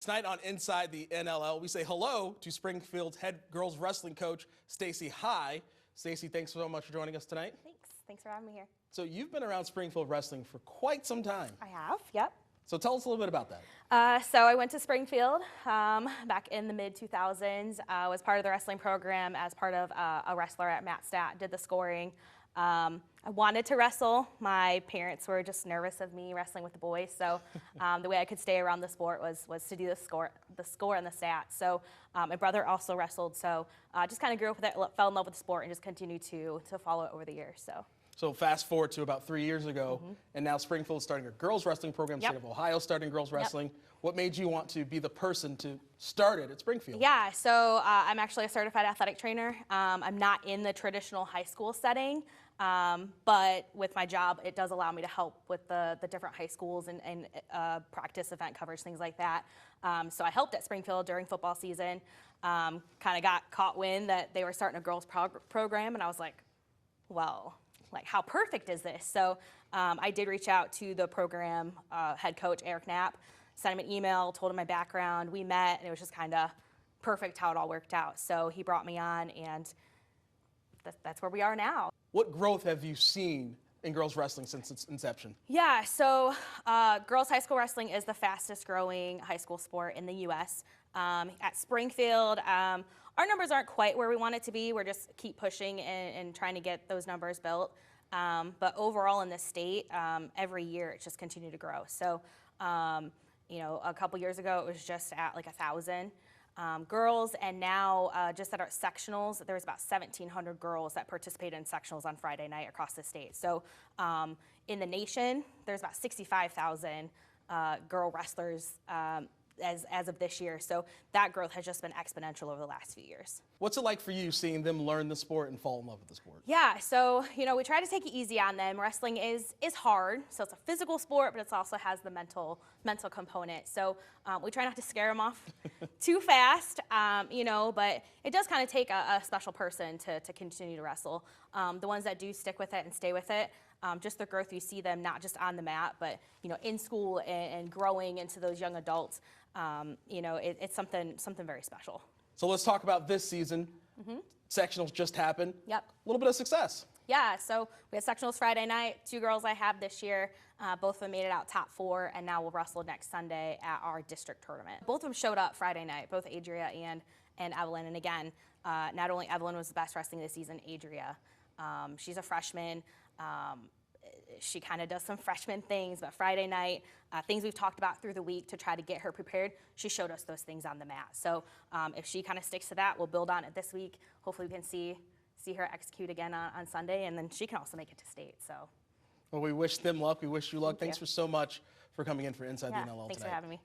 Tonight on Inside the NLL, we say hello to Springfield's head girls wrestling coach, Stacy. Hi. Stacy, thanks so much for joining us tonight. Thanks for having me here. So you've been around Springfield wrestling for quite some time. I have, yep. So tell us a little bit about that. So I went to Springfield back in the mid-2000s. Was part of the wrestling program as part of a wrestler at Matt Stat, did the scoring. I wanted to wrestle. My parents were just nervous of me wrestling with the boys, so the way I could stay around the sport was to do the score and the stats. So my brother also wrestled, so just kind of grew up with it, fell in love with the sport, and just continued to follow it over the years. So fast forward to about 3 years ago, and now Springfield is starting a girls wrestling program. Yep. State of Ohio starting girls wrestling. What made you want to be the person to start it at Springfield? Yeah, so I'm actually a certified athletic trainer. I'm not in the traditional high school setting, but with my job, it does allow me to help with the different high schools and practice, event coverage, things like that. So I helped at Springfield during football season. Kind of got caught wind that they were starting a girls program, and I was like, well, like, how perfect is this? So I did reach out to the program head coach, Eric Knapp, sent him an email, told him my background. We met, and it was just kind of perfect how it all worked out. So he brought me on, and that's where we are now. What growth have you seen in girls wrestling since its inception? Yeah, so girls high school wrestling is the fastest growing high school sport in the U.S. At Springfield, our numbers aren't quite where we want it to be. We're just keep pushing and trying to get those numbers built. But overall in the state, every year it's just continued to grow. So, you know, a couple years ago it was just at like 1,000 girls, and now just at our sectionals, there's about 1,700 girls that participate in sectionals on Friday night across the state. So in the nation, there's about 65,000 girl wrestlers as of this year. So that growth has just been exponential over the last few years. What's it like for you seeing them learn the sport and fall in love with the sport? Yeah, so, you know, we try to take it easy on them. Wrestling is hard, so it's a physical sport, but it also has the mental component. So we try not to scare them off too fast, you know, but it does kind of take a special person to continue to wrestle. The ones that do stick with it and stay with it, just the growth you see them not just on the mat, but, you know, in school and growing into those young adults, you know, it's something very special. So let's talk about this season. Sectionals just happened. Yep. A little bit of success. Yeah, so we had sectionals Friday night. 2 girls I have this year, both of them made it out top 4, and now we'll wrestle next Sunday at our district tournament. Both of them showed up Friday night, both Adria and Evelyn. And again, not only Evelyn was the best wrestling this season, Adria. She's a freshman. She kind of does some freshman things, but Friday night, things we've talked about through the week to try to get her prepared, she showed us those things on the mat. So if she kind of sticks to that, we'll build on it this week. Hopefully we can see her execute again on Sunday, and then she can also make it to state. So, well, we wish them luck. We wish you luck. Thanks you. so much for coming in for Inside the NLL Thanks tonight. for having me.